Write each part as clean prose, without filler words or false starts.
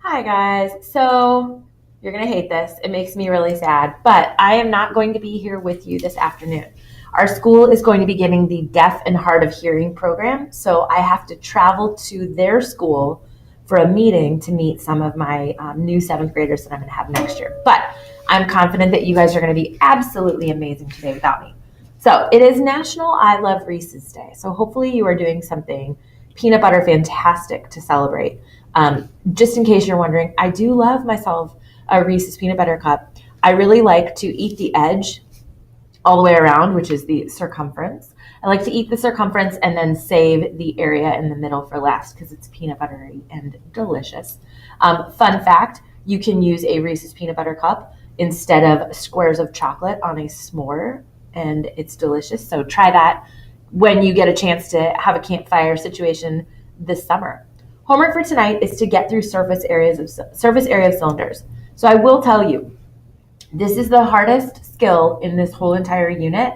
Hi, guys. So, you're going to hate this. It makes me really sad, but I am not going to be here with you this afternoon. Our school is going to be getting the Deaf and Hard of Hearing program, so I have to travel to their school for a meeting to meet some of my new seventh graders that I'm going to have next year. But I'm confident that you guys are going to be absolutely amazing today without me. So, it is National I Love Reese's Day, so hopefully you are doing something peanut butter fantastic to celebrate. Just in case you're wondering, I do love myself a Reese's peanut butter cup. I really like to eat the edge all the way around, which is the circumference. I like to eat the circumference and then save the area in the middle for last because it's peanut buttery and delicious. Fun fact, you can use a Reese's peanut butter cup instead of squares of chocolate on a s'more, and it's delicious. So try that when you get a chance to have a campfire situation this summer. Homework for tonight is to get through surface area of cylinders. So I will tell you, this is the hardest skill in this whole entire unit,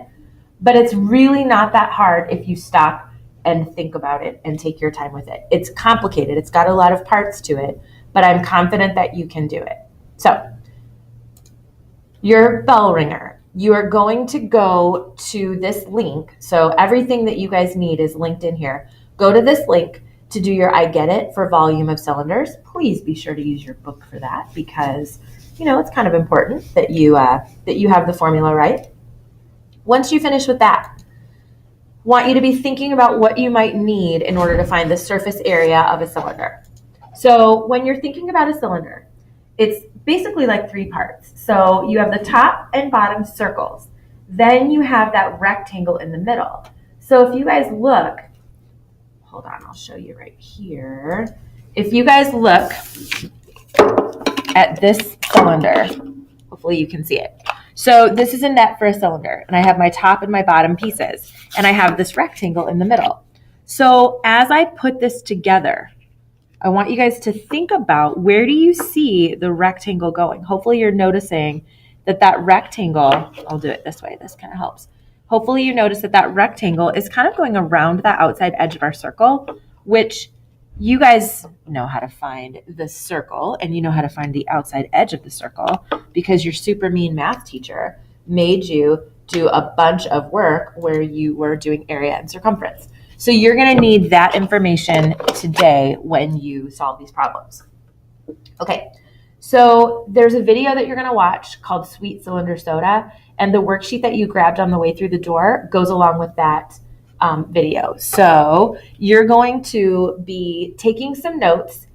but it's really not that hard if you stop and think about it and take your time with it. It's complicated. It's got a lot of parts to it, but I'm confident that you can do it. So, your bell ringer. You are going to go to this link. So everything that you guys need is linked in here. Go to this link to do your I get it for volume of cylinders. Please be sure to use your book for that because, it's kind of important that you have the formula right. Once you finish with that, want you to be thinking about what you might need in order to find the surface area of a cylinder. So when you're thinking about a cylinder, it's basically like three parts. So you have the top and bottom circles. Then you have that rectangle in the middle. So if you guys look, hold on, I'll show you right here. If you guys look at this cylinder, hopefully you can see it. So this is a net for a cylinder, and I have my top and my bottom pieces, and I have this rectangle in the middle. So as I put this together, I want you guys to think about, where do you see the rectangle going? Hopefully you're noticing that rectangle, I'll do it this way, this kind of helps. Hopefully you notice that rectangle is kind of going around the outside edge of our circle, which you guys know how to find the circle and you know how to find the outside edge of the circle because your super mean math teacher made you do a bunch of work where you were doing area and circumference. So you're going to need that information today when you solve these problems. Okay, so there's a video that you're going to watch called Sweet Cylinder Soda, and the worksheet that you grabbed on the way through the door goes along with that video. So you're going to be taking some notes,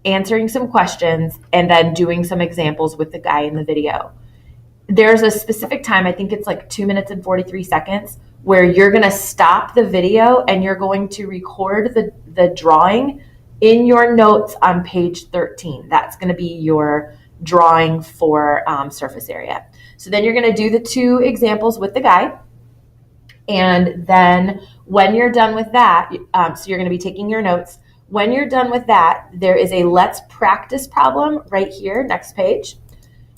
answering some questions, and then doing some examples with the guy in the video. There's a specific time, I think it's like 2 minutes and 43 seconds, where you're going to stop the video and you're going to record the drawing in your notes on page 13. That's going to be your drawing for surface area. So then you're going to do the two examples with the guy. And then when you're done with that, so you're going to be taking your notes. When you're done with that, there is a let's practice problem right here, next page.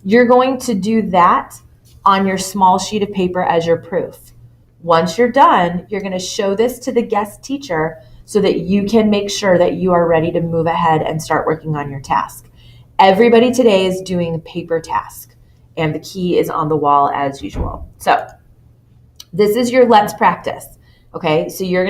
You're going to do that on your small sheet of paper as your proof. Once you're done, you're going to show this to the guest teacher so that you can make sure that you are ready to move ahead and start working on your task. Everybody today is doing a paper task, and the key is on the wall as usual. So this is your let's practice. Okay, so you're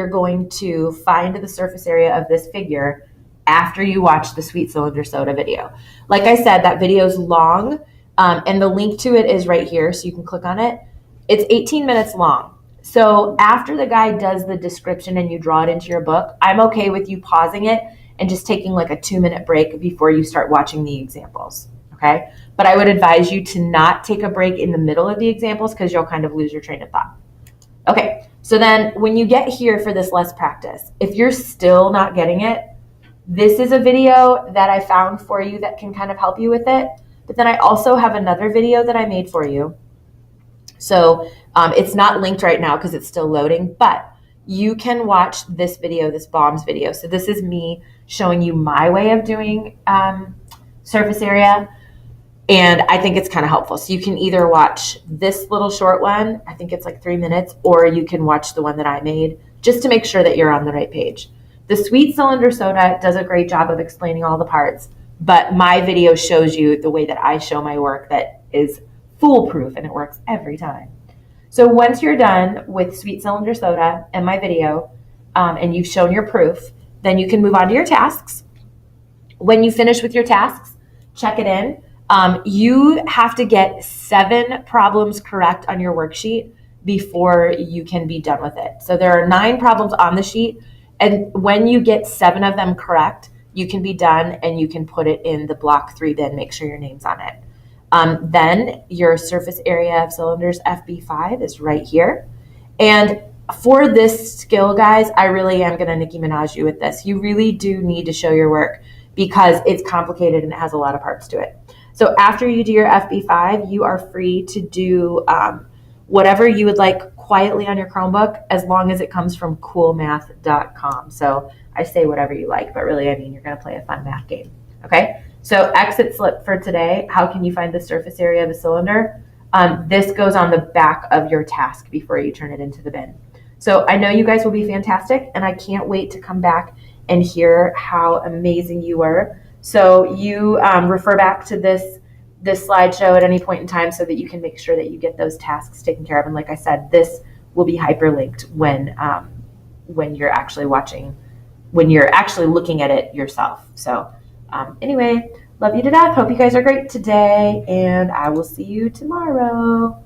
going to find the surface area of this figure after you watch the Sweet Cylinder Soda video. Like I said, that video is long, and the link to it is right here, so you can click on it. It's 18 minutes long. So after the guy does the description and you draw it into your book, I'm okay with you pausing it and just taking like a 2-minute break before you start watching the examples, okay? But I would advise you to not take a break in the middle of the examples because you'll kind of lose your train of thought. Okay, so then when you get here for this let's practice, if you're still not getting it, this is a video that I found for you that can kind of help you with it. But then I also have another video that I made for you. So it's not linked right now because it's still loading, but you can watch this video, this bombs video. So this is me showing you my way of doing surface area. And I think it's kind of helpful. So you can either watch this little short one, I think it's like 3 minutes, or you can watch the one that I made just to make sure that you're on the right page. The Sweet Cylinder Soda does a great job of explaining all the parts, but my video shows you the way that I show my work that is foolproof, and it works every time. So once you're done with Sweet Cylinder Soda and my video, and you've shown your proof, then you can move on to your tasks. When you finish with your tasks, check it in. You have to get 7 problems correct on your worksheet before you can be done with it. So there are 9 problems on the sheet, and when you get 7 of them correct, you can be done and you can put it in the block 3 bin. Make sure your name's on it. Then your surface area of cylinders FB5 is right here. And for this skill, guys, I really am going to Nicki Minaj you with this. You really do need to show your work because it's complicated and it has a lot of parts to it. So after you do your FB5, you are free to do whatever you would like quietly on your Chromebook, as long as it comes from coolmath.com. So I say whatever you like, but really, I mean, you're going to play a fun math game. Okay? So exit slip for today. How can you find the surface area of a cylinder? This goes on the back of your task before you turn it into the bin. So I know you guys will be fantastic, and I can't wait to come back and hear how amazing you were. So you refer back to this slideshow at any point in time so that you can make sure that you get those tasks taken care of. And like I said, this will be hyperlinked when you're actually looking at it yourself. So anyway, love you to death. Hope you guys are great today, and I will see you tomorrow.